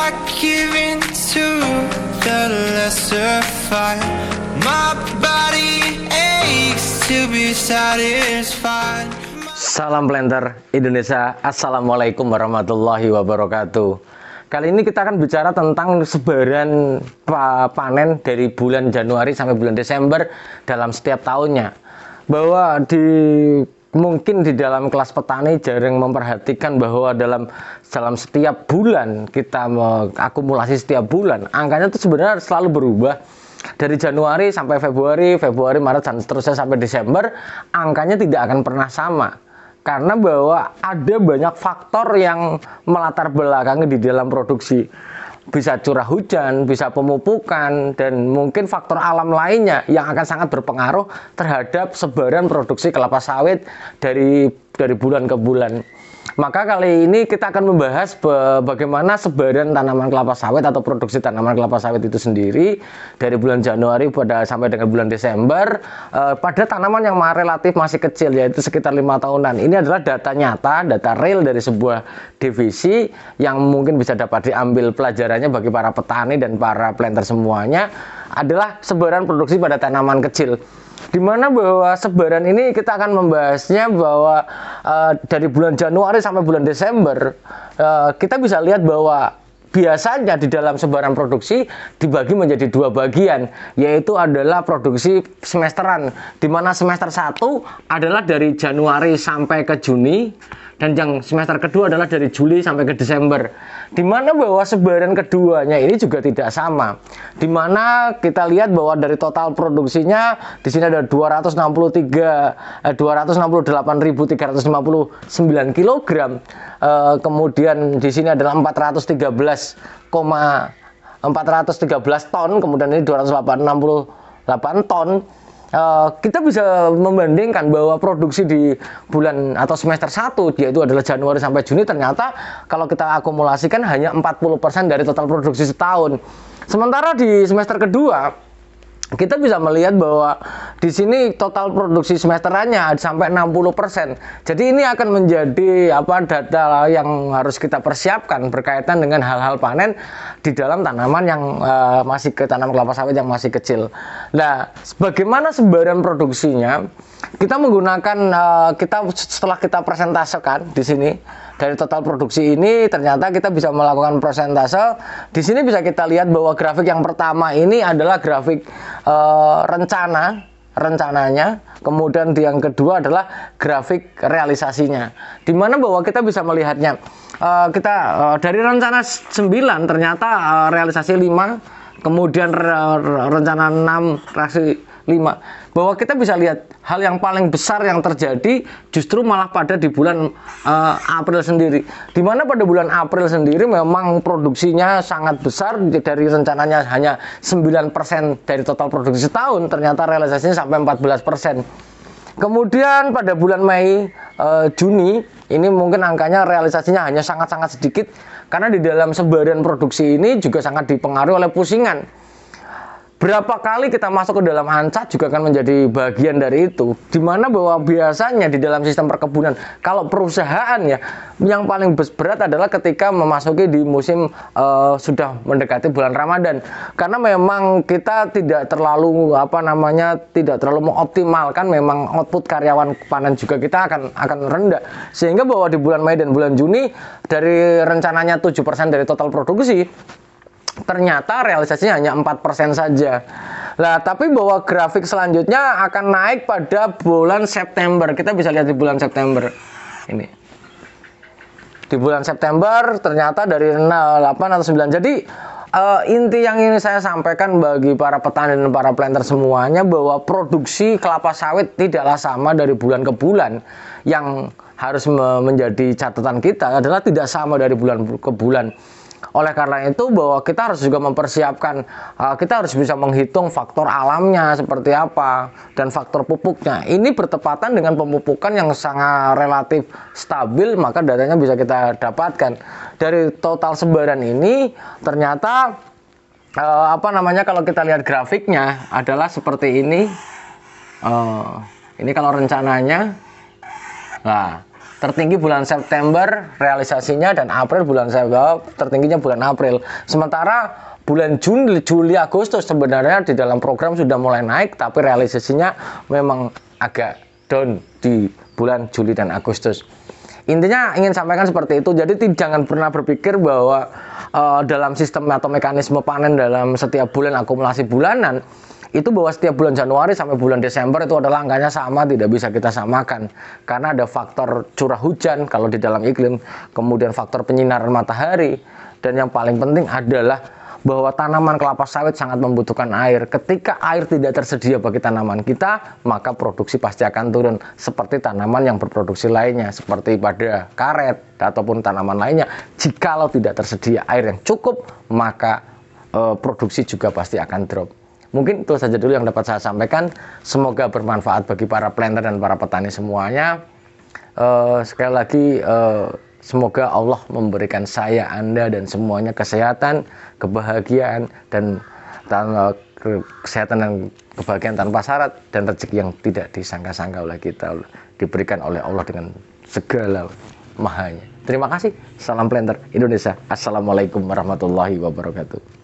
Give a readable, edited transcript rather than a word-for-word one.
I give in to the lesser fight. My body aches to be satisfied. Salam Planter Indonesia, Assalamualaikum warahmatullahi wabarakatuh. Kali ini kita akan bicara tentang sebaran panen dari bulan Januari sampai bulan Desember dalam setiap tahunnya. Bahwa mungkin di dalam kelas petani jarang memperhatikan bahwa dalam setiap bulan kita akumulasi setiap bulan, angkanya itu sebenarnya selalu berubah. Dari Januari sampai Februari, Maret, dan seterusnya sampai Desember, angkanya tidak akan pernah sama. Karena bahwa ada banyak faktor yang melatar belakangi di dalam produksi. Bisa curah hujan, bisa pemupukan, dan mungkin faktor alam lainnya yang akan sangat berpengaruh terhadap sebaran produksi kelapa sawit dari bulan ke bulan. Maka kali ini kita akan membahas bagaimana sebaran tanaman kelapa sawit atau produksi tanaman kelapa sawit itu sendiri dari bulan Januari sampai dengan bulan Desember pada tanaman yang relatif masih kecil, yaitu sekitar 5 tahunan. Ini adalah data nyata, data real dari sebuah divisi yang mungkin bisa dapat diambil pelajarannya bagi para petani dan para planter semuanya, adalah sebaran produksi pada tanaman kecil. Di mana bahwa sebaran ini kita akan membahasnya bahwa dari bulan Januari sampai bulan Desember kita bisa lihat bahwa biasanya di dalam sebaran produksi dibagi menjadi dua bagian, yaitu adalah produksi semesteran, di mana semester 1 adalah dari Januari sampai ke Juni, dan yang semester kedua adalah dari Juli sampai ke Desember. Di mana bahwa sebaran keduanya ini juga tidak sama. Di mana kita lihat bahwa dari total produksinya di sini ada 268.359 kg. Kemudian di sini adalah 413 ton, kemudian ini 268 ton. Kita bisa membandingkan bahwa produksi di bulan atau semester 1, yaitu adalah Januari sampai Juni, ternyata kalau kita akumulasikan hanya 40% dari total produksi setahun. Sementara di semester kedua kita bisa melihat bahwa di sini total produksi semesterannya sampai 60%. Jadi ini akan menjadi data yang harus kita persiapkan berkaitan dengan hal-hal panen di dalam tanaman yang tanaman kelapa sawit yang masih kecil. Nah, bagaimana sebaran produksinya? Kita menggunakan setelah kita presentasekan di sini dari total produksi ini, ternyata kita bisa melakukan persentase. Di sini bisa kita lihat bahwa grafik yang pertama ini adalah grafik rencananya, kemudian yang kedua adalah grafik realisasinya. Di mana bahwa kita bisa melihatnya dari rencana 9 ternyata realisasi 5, kemudian rencana 6 realisasi 5. Bahwa kita bisa lihat hal yang paling besar yang terjadi justru malah pada di bulan April sendiri. Di mana pada bulan April sendiri memang produksinya sangat besar, dari rencananya hanya 9% dari total produksi setahun, ternyata realisasinya sampai 14%. Kemudian pada bulan Mei, Juni ini mungkin angkanya realisasinya hanya sangat-sangat sedikit, karena di dalam sebaran produksi ini juga sangat dipengaruhi oleh pusingan. Berapa kali kita masuk ke dalam ancat juga akan menjadi bagian dari itu. Dimana bahwa biasanya di dalam sistem perkebunan, kalau perusahaan ya, yang paling berat adalah ketika memasuki di musim sudah mendekati bulan Ramadan. Karena memang kita tidak terlalu mengoptimalkan, memang output karyawan panen juga kita akan rendah. Sehingga bahwa di bulan Mei dan bulan Juni dari rencananya 7% dari total produksi, ternyata realisasinya hanya 4% saja. Nah, tapi bahwa grafik selanjutnya akan naik pada bulan September. Kita bisa lihat di bulan September. Ini. Di bulan September ternyata dari 8 atau 9. Jadi inti yang ini saya sampaikan bagi para petani dan para planter semuanya, bahwa produksi kelapa sawit tidaklah sama dari bulan ke bulan. Yang harus menjadi catatan kita adalah tidak sama dari bulan ke bulan. Oleh karena itu bahwa kita harus juga mempersiapkan, kita harus bisa menghitung faktor alamnya seperti apa dan faktor pupuknya. Ini bertepatan dengan pemupukan yang sangat relatif stabil, maka datanya bisa kita dapatkan. Dari total sebaran ini ternyata kalau kita lihat grafiknya adalah seperti ini. Ini kalau rencananya. Nah, tertinggi bulan September realisasinya, dan April bulan September tertingginya bulan April. Sementara bulan Juli, Agustus sebenarnya di dalam program sudah mulai naik, tapi realisasinya memang agak down di bulan Juli dan Agustus. Intinya ingin sampaikan seperti itu. Jadi jangan pernah berpikir bahwa dalam sistem atau mekanisme panen dalam setiap bulan akumulasi bulanan itu bahwa setiap bulan Januari sampai bulan Desember itu adalah angkanya sama, tidak bisa kita samakan. Karena ada faktor curah hujan kalau di dalam iklim, kemudian faktor penyinaran matahari, dan yang paling penting adalah bahwa tanaman kelapa sawit sangat membutuhkan air. Ketika air tidak tersedia bagi tanaman kita, maka produksi pasti akan turun. Seperti tanaman yang berproduksi lainnya, seperti pada karet ataupun tanaman lainnya. Jikalau tidak tersedia air yang cukup, maka produksi juga pasti akan drop. Mungkin itu saja dulu yang dapat saya sampaikan. Semoga bermanfaat bagi para planter dan para petani semuanya. Sekali lagi, semoga Allah memberikan saya, Anda, dan semuanya kesehatan, kebahagiaan, dan kesehatan dan kebahagiaan tanpa syarat, dan rezeki yang tidak disangka-sangka oleh kita, diberikan oleh Allah dengan segala mahanya. Terima kasih. Salam Planter Indonesia. Assalamualaikum warahmatullahi wabarakatuh.